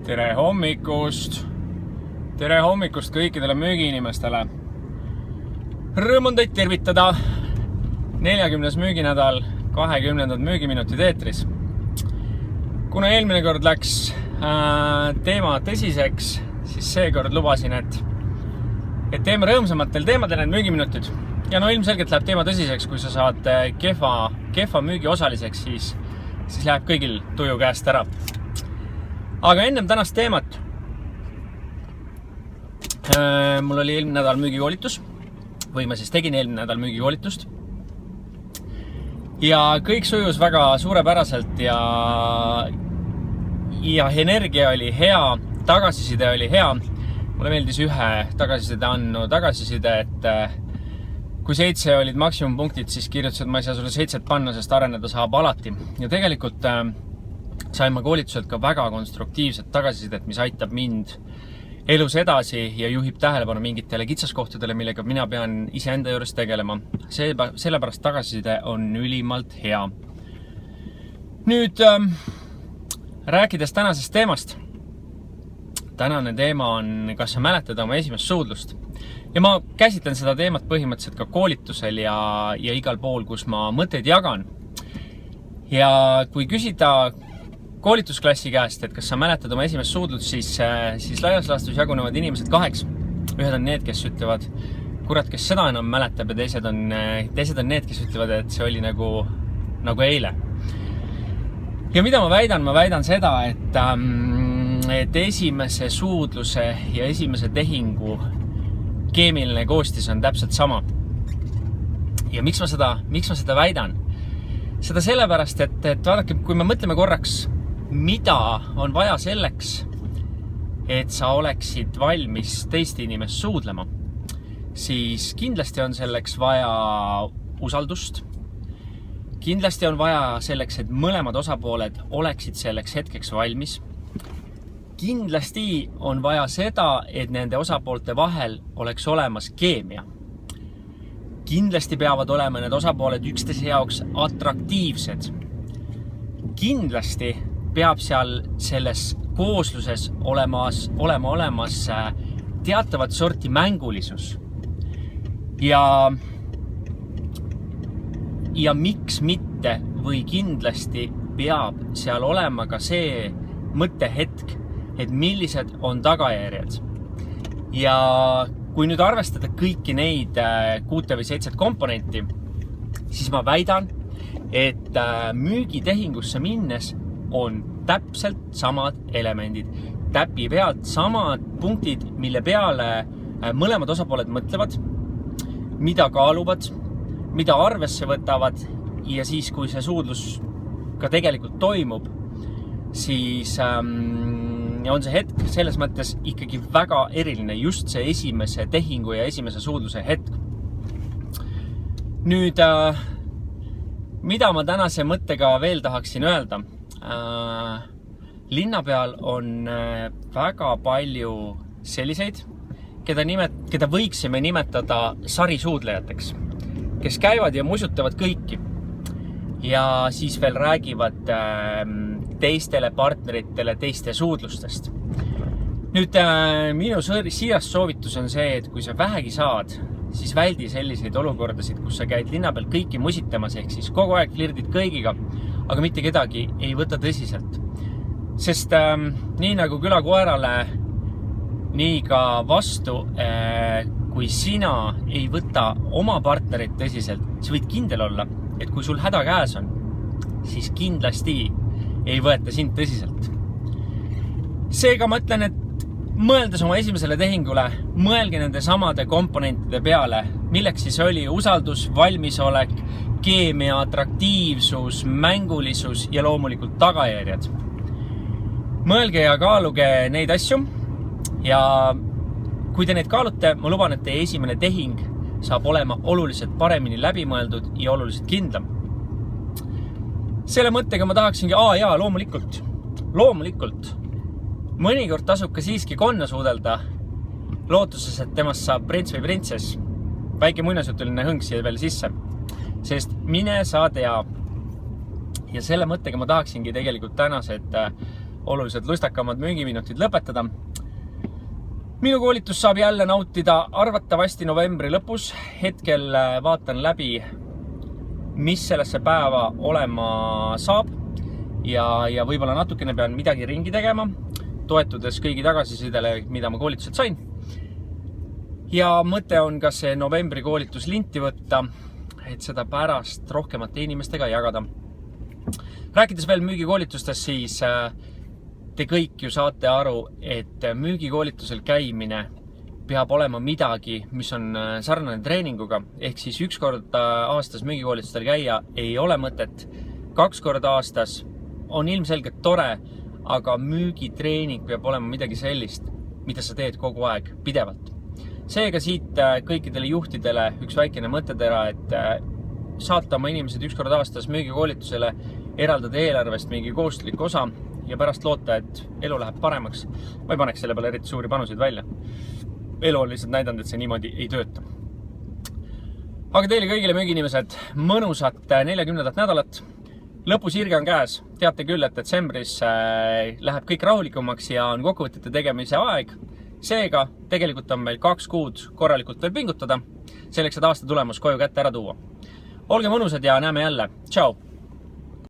Tere hommikust kõikidele müügiinimestele. Rõõm on teid tervitada. 40. müüginädal, 20. müügiminutid eetris. Kuna eelmine kord läks teema tõsiseks, siis seekord lubasin, et teeme rõõmsamatel teemadel need müügiminutid. Ja ilmselgelt läheb teema tõsiseks, kui sa saad kehva müügi osaliseks, siis läheb kõigil tuju käest ära. Aga ennem tänast teemat. Mul oli eelmine nädal müügikoolitus, või ma siis tegin eelmine nädal müügikoolitust. Ja kõik sujus väga suurepäraselt ja energia oli hea, tagasiside oli hea. Mulle meeldis ühe tagasiside andnu tagasiside, et kui 7 olid maksimumpunktid, siis kirjutasid, ma ei saa sulle 7 panna, sest areneda saab alati. Ja tegelikult sain ma koolituselt ka väga konstruktiivset tagasisidet, mis aitab mind elus edasi ja juhib tähelepanu mingitele kitsaskohtadele, millega mina pean iseenda juures tegelema. Sellepärast tagasiside on ülimalt hea. Nüüd, rääkides tänasest teemast. Tänane teema on, kas sa mäletad oma esimest suudlust. Ja ma käsitlen seda teemat põhimõtteliselt ka koolitusel ja igal pool, kus ma mõtteid jagan. Ja kui küsida koolitusklassi käest, et kas sa mäletad oma esimest suudlust, siis laias laastus jagunevad inimesed 2. Ühed on need, kes ütlevad, kurat, kes seda enam mäletab, ja teised on need, kes ütlevad, et see oli nagu eile. Ja mida ma väidan? Ma väidan seda, et esimese suudluse ja esimese tehingu keemiline koostis on täpselt sama. Ja miks ma seda väidan? Seda sellepärast, et vaadake, kui me mõtleme korraks, mida on vaja selleks, et sa oleksid valmis teist inimest suudlema, siis kindlasti on selleks vaja usaldust. Kindlasti on vaja selleks, et mõlemad osapooled oleksid selleks hetkeks valmis. Kindlasti on vaja seda, et nende osapoolte vahel oleks olemas keemia. Kindlasti peavad olema need osapooled üksteise jaoks atraktiivsed. Kindlasti peab seal selles koosluses olema olemas teatavat sorti mängulisus. Ja miks mitte või kindlasti peab seal olema ka see mõttehetk, et millised on tagajärjed. Ja kui nüüd arvestada kõiki neid 6 või 7 komponenti, siis ma väidan, et müügitehingusse minnes on täpselt samad elemendid. Täpi pealt samad punktid, mille peale mõlemad osapooled mõtlevad, mida kaaluvad, mida arvesse võtavad ja siis, kui see suudlus ka tegelikult toimub, siis on see hetk selles mõttes ikkagi väga eriline, just see esimese tehingu ja esimese suudluse hetk. Nüüd, mida ma tänase mõttega veel tahaksin öelda? Linna peal on väga palju selliseid, keda võiksime nimetada sarisuudlejateks, kes käivad ja musutavad kõiki ja siis veel räägivad teistele partneritele teiste suudlustest. Nüüd, minu siiras soovitus on see, et kui sa vähegi saad, siis väldi selliseid olukordasid, kus sa käid linna peal kõiki musitamas, ehk siis kogu aeg flirdid kõigiga, aga mitte kedagi ei võta tõsiselt. Sest nii nagu külakoerale, nii ka vastu, kui sina ei võta oma partnerit tõsiselt, siis võid kindel olla, et kui sul häda käes on, siis kindlasti ei võeta sind tõsiselt. Seega ma ütlen, et mõeldes oma esimesele tehingule, mõelge nende samade komponentide peale, milleks siis oli usaldus, valmisolek, keemia, atraktiivsus, mängulisus ja loomulikult tagajärjed. Mõelge ja kaaluge neid asju ja kui te neid kaalute, ma luban, et teie esimene tehing saab olema oluliselt paremini läbimõeldud ja oluliselt kindlam. Selle mõttega ma tahaksingi, loomulikult, mõnikord tasub ka siiski konna suudelda, lootuses, et temast saab prints või printsess. Väike muinasjutuline hõng siia veel sisse, sest mine sa tea. Ja selle mõttega ma tahaksingi tegelikult tänased oluliselt lustakamad müügiminutid lõpetada. Minu koolitus saab jälle nautida arvatavasti novembri lõpus. Hetkel vaatan läbi, mis sellesse päeva olema saab ja võib-olla natukene pean midagi ringi tegema, toetudes kõigi tagasisidele, mida ma koolituselt sain. Ja mõte on ka see novembri koolitus linti võtta, et seda pärast rohkemate inimestega jagada. Rääkides veel müügikoolitustest, siis te kõik ju saate aru, et müügikoolitusel käimine peab olema midagi, mis on sarnane treeninguga. Ehk siis 1 kord aastas müügikoolitustel käia ei ole mõtet. 2 korda aastas on ilmselgelt tore, aga müügitreening peab olema midagi sellist, mida sa teed kogu aeg, pidevalt. Seega siit kõikidele juhtidele üks väikene mõttetera, et saata oma inimesed 1 kord aastas müügikoolitusele, eraldada eelarvest mingi kohustuslik osa ja pärast loota, et elu läheb paremaks. Ma ei paneks selle peale eriti suuri panuseid välja. Elu on lihtsalt näidanud, et see niimoodi ei tööta. Aga teile kõigile müügiinimesed, mõnusat 40. nädalat. Lõpusirge on käes. Teate küll, et detsembris läheb kõik rahulikumaks ja on kokkuvõtete tegemise aeg. Seega, tegelikult on meil 2 kuud korralikult veel pingutada, selleks, et aasta tulemus koju kätte ära tuua. Olge mõnusad ja näeme jälle. Tšau!